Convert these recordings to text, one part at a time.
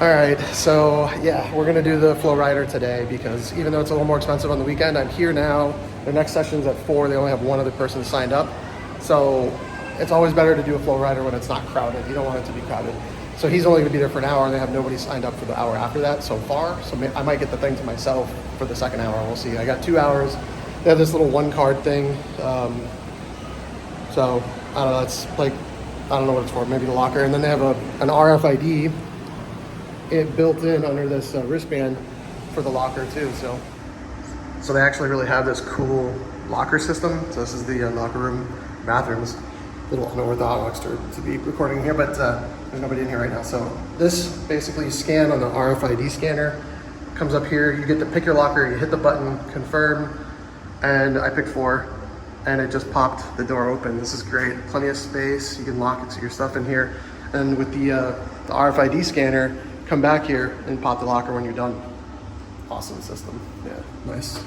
All right, so yeah, we're gonna do the flow rider today because even though it's a little more expensive on the weekend, I'm here now. The next session's at 4. They only have one other person signed up. So it's always better to do a flow rider when it's not crowded. You don't want it to be crowded. So he's only gonna be there for an hour and they have nobody signed up for the hour after that so far. So I might get the thing to myself for the second hour, we'll see. I got 2 hours. They have this little 1 card thing. So I don't know, it's like, I don't know what it's for, maybe the locker. And then they have an RFID built in under this wristband for the locker too. So they actually really have this cool locker system. So this is the locker room, bathrooms. A little unorthodox to be recording here, but there's nobody in here right now. So this basically scan on the RFID scanner comes up here. You get to pick your locker, you hit the button, confirm, and I picked 4. And it just popped the door open. This is great. Plenty of space. You can lock it to your stuff in here. And with the RFID scanner, come back here and pop the locker when you're done. Awesome system. Yeah, nice.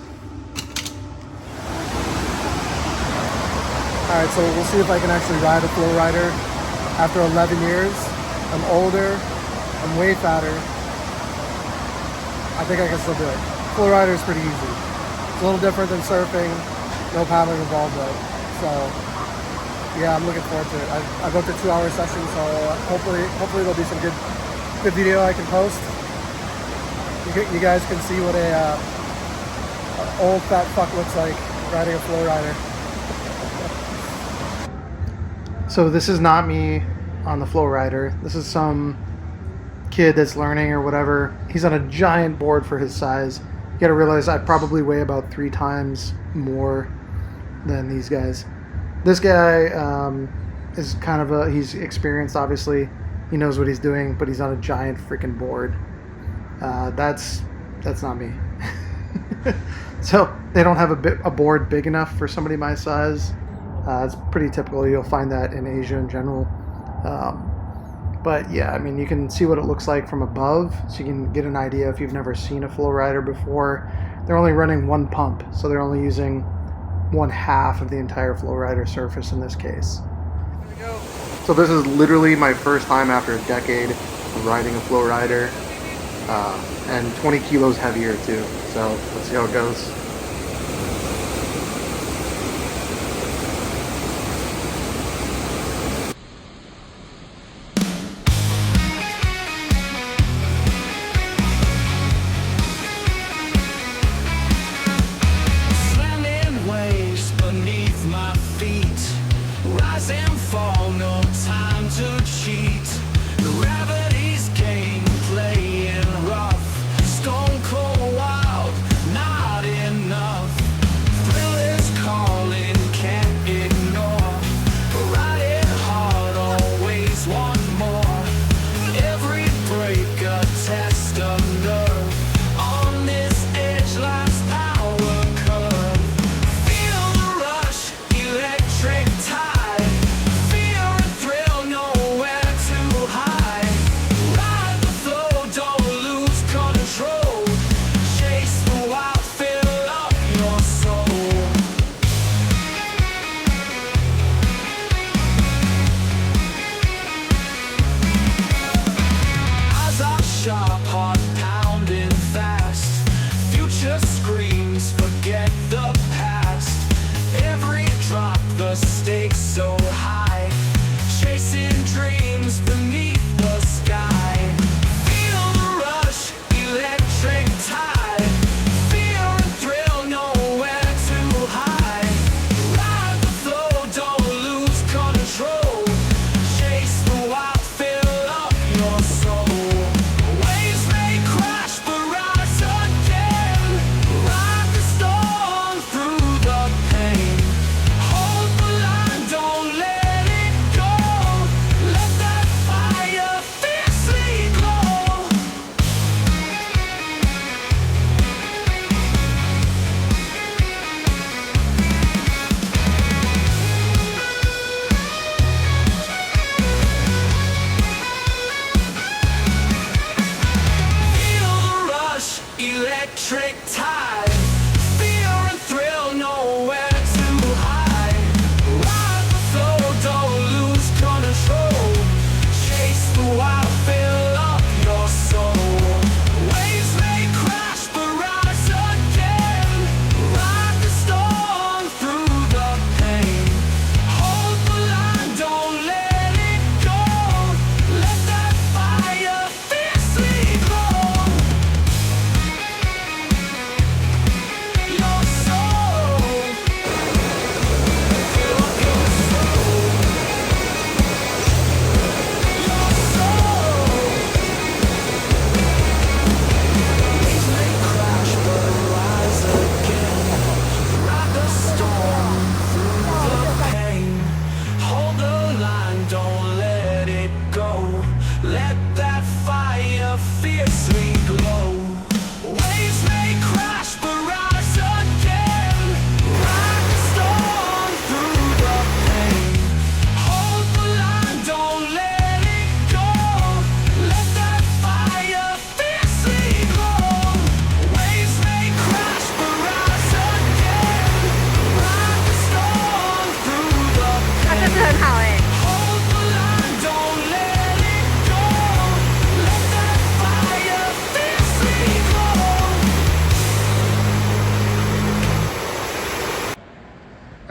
All right, so we'll see if I can actually ride a flow rider after 11 years. I'm older. I'm way fatter. I think I can still do it. Flow rider is pretty easy. It's a little different than surfing. No paddling involved though. So yeah, I'm looking forward to it. I booked a 2-hour session, so hopefully there'll be some good video I can post. You guys can see what a old fat fuck looks like riding a flow rider. So this is not me on the flow rider. This is some kid that's learning or whatever. He's on a giant board for his size. You gotta realize I probably weigh about 3 times more than these guys. This guy is kind of he's experienced, obviously. He knows what he's doing, but he's on a giant freaking board. That's not me. So they don't have a board big enough for somebody my size. It's pretty typical. You'll find that in Asia in general. But yeah, I mean, you can see what it looks like from above, so you can get an idea if you've never seen a flow rider before. They're only running 1 pump, so they're only using 1/2 of the entire flow rider surface in this case. So this is literally my first time after a decade of riding a flow rider, and 20 kilos heavier too. So let's see how it goes. Gravity's game playing rough, stone cold wild, not enough.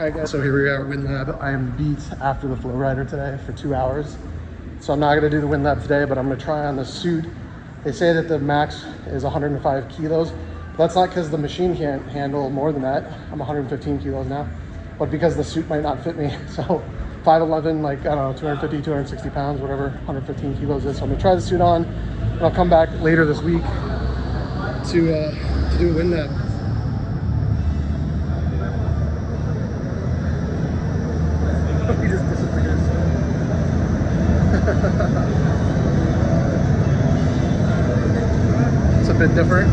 Alright guys, so here we are at Wind Lab. I am beat after the flow rider today for 2 hours. So I'm not gonna do the Wind Lab today, but I'm gonna try on the suit. They say that the max is 105 kilos. But that's not because the machine can't handle more than that. I'm 115 kilos now, but because the suit might not fit me. So 5'11", like, I don't know, 250, 260 pounds, whatever 115 kilos is. So I'm gonna try the suit on, and I'll come back later this week to do a Wind Lab. He just disappears. It's a bit different.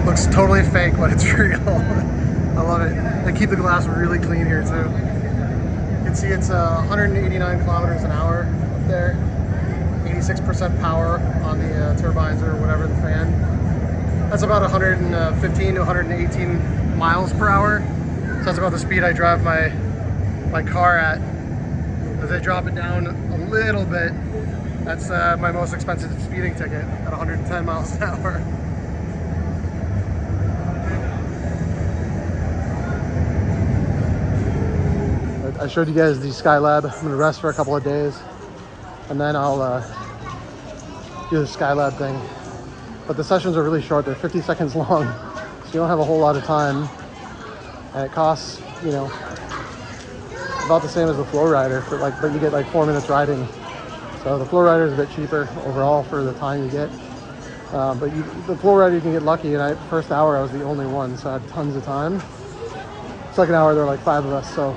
Looks totally fake, but it's real. I love it. They keep the glass really clean here too. You can see it's 189 kilometers an hour up there. 86% power on the turbines or whatever, the fan. That's about 115 to 118 miles per hour. So that's about the speed I drive my car at. As I drop it down a little bit, that's my most expensive speeding ticket at 110 miles an hour. I showed you guys the Skylab. I'm gonna rest for a couple of days, and then I'll do the Skylab thing. But the sessions are really short. They're 50 seconds long, so you don't have a whole lot of time. And it costs, you know, about the same as the flow rider for like, but you get like 4 minutes riding. So the flow rider is a bit cheaper overall for the time you get. But the flow rider you can get lucky. And first hour I was the only one, so I had tons of time. Second hour there were like 5 of us, so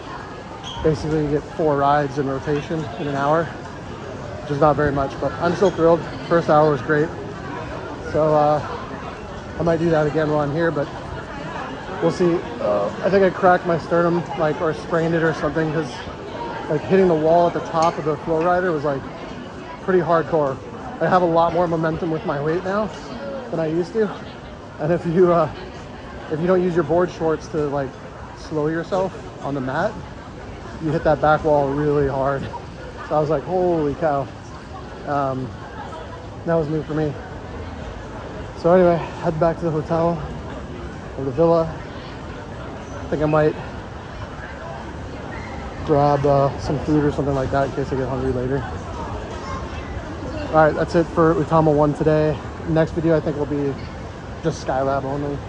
basically you get 4 rides in rotation in an hour, which is not very much, but I'm still thrilled. First hour was great. So I might do that again while I'm here, but we'll see. I think I cracked my sternum, like, or sprained it or something, because like hitting the wall at the top of the flow rider was like pretty hardcore. I have a lot more momentum with my weight now than I used to. And if you don't use your board shorts to like slow yourself on the mat, you hit that back wall really hard. So I was like, holy cow. That was new for me. So anyway, head back to the hotel or the villa. I think I might grab some food or something like that in case I get hungry later. All right, that's it for Utama 1 today. Next video I think will be just Skylab only.